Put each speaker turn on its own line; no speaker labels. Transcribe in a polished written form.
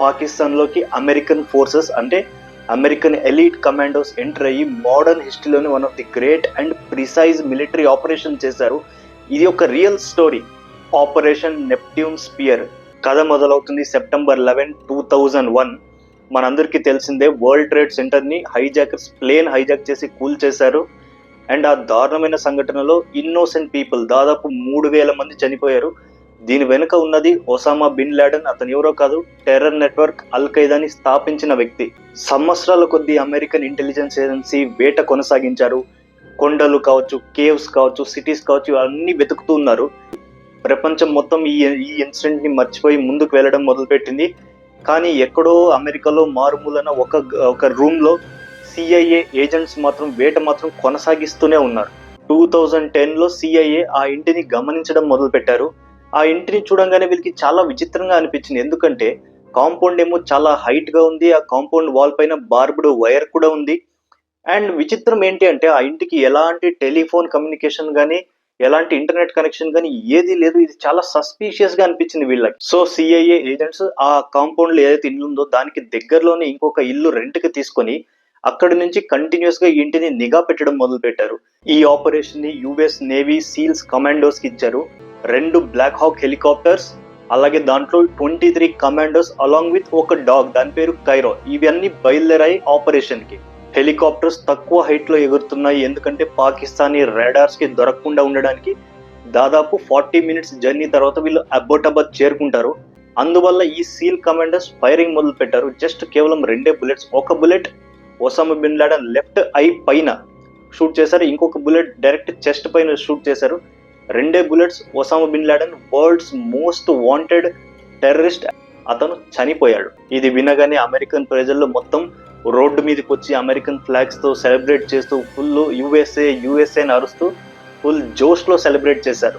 పాకిస్తాన్లోకి American forces అంటే American elite commandos enter అయ్యి modern హిస్టరీలోని one of the great and precise military operation చేశారు. ఇది ఒక real story. Operation Neptune spear. కథ మొదలవుతుంది September 11, 2001. మనందరికీ తెలిసిందే, వరల్డ్ ట్రేడ్ సెంటర్ని హైజాకర్స్ ప్లేన్ హైజాక్ చేసి కూల్ చేశారు. అండ్ ఆ దారుణమైన సంఘటనలో ఇన్నోసెంట్ పీపుల్ దాదాపు 3,000 మంది చనిపోయారు. దీని వెనుక ఉన్నది ఒసామా బిన్ లాడెన్. అతను ఎవరో కాదు, టెర్రర్ నెట్వర్క్ అల్ ఖైదాని స్థాపించిన వ్యక్తి. సంవత్సరాల కొద్దీ అమెరికన్ ఇంటెలిజెన్స్ ఏజెన్సీ వేట కొనసాగించారు. కొండలు కావచ్చు, కేవ్స్ కావచ్చు, సిటీస్ కావచ్చు, ఇవన్నీ వెతుకుతూ ఉన్నారు. ప్రపంచం మొత్తం ఈ ఇన్సిడెంట్ ని మర్చిపోయి ముందుకు వెళ్ళడం మొదలుపెట్టింది. కానీ ఎక్కడో అమెరికాలో మారుమూలన ఒక రూమ్ లో CIA ఏజెంట్స్ మాత్రం వేట మాత్రం కొనసాగిస్తూనే ఉన్నారు. 2010లో CIA ఆ ఇంటిని గమనించడం మొదలు పెట్టారు. ఆ ఇంటిని చూడంగానే వీళ్ళకి చాలా విచిత్రంగా అనిపించింది. ఎందుకంటే కాంపౌండ్ ఏమో చాలా హైట్ గా ఉంది. ఆ కాంపౌండ్ వాల్ పైన బార్బుడ్ వైర్ కూడా ఉంది. అండ్ విచిత్రం ఏంటి అంటే ఆ ఇంటికి ఎలాంటి టెలిఫోన్ కమ్యూనికేషన్ కానీ, ఎలాంటి ఇంటర్నెట్ కనెక్షన్ కానీ ఏది లేదు. ఇది చాలా సస్పీషియస్ గా అనిపించింది వీళ్ళకి. సో CIA ఏజెంట్స్ ఆ కాంపౌండ్ లో ఏదైతే ఇల్లు ఉందో దానికి దగ్గరలోనే ఇంకొక ఇల్లు రెంట్ కి తీసుకొని అక్కడి నుంచి కంటిన్యూస్ గా ఇంటిని నిఘా పెట్టడం మొదలు పెట్టారు. ఈ ఆపరేషన్ ని US నేవీ సీల్స్ కమాండోస్ కి ఇచ్చారు. 2 బ్లాక్ హాక్ హెలికాప్టర్స్, అలాగే దాంట్లో 23 కమాండోస్ అలాంగ్ విత్ ఒక డాగ్, దాని పేరు కైరో. ఇవన్నీ బయలుదేరాయి ఆపరేషన్ కి. హెలికాప్టర్స్ తక్కువ హైట్ లో ఎగురుతున్నాయి, ఎందుకంటే పాకిస్తానీ రాడార్స్ కి దొరకకుండా ఉండడానికి. దాదాపు 40 మినిట్స్ జర్నీ తర్వాత వీళ్ళు అబ్బోటాబాద్ చేరుకుంటారు. అందువల్ల ఈ సీల్ కమాండర్స్ ఫైరింగ్ మొదలు పెట్టారు. జస్ట్ కేవలం 2 బుల్లెట్స్. ఒక bullet Osama bin Laden left eye పైన షూట్ చేశారు, ఇంకొక బుల్లెట్ డైరెక్ట్ చెస్ట్ పైన షూట్ చేశారు. 2 bullets Osama bin Laden, world's most wanted terrorist, అతను చనిపోయాడు. ఇది వినగానే అమెరికన్ ప్రజల్లో మొత్తం రోడ్డు మీదకి వచ్చి అమెరికన్ ఫ్లాగ్స్ తో సెలబ్రేట్ చేస్తూ ఫుల్ USA అని అరుస్తూ ఫుల్ జోష్ లో సెలబ్రేట్ చేశారు.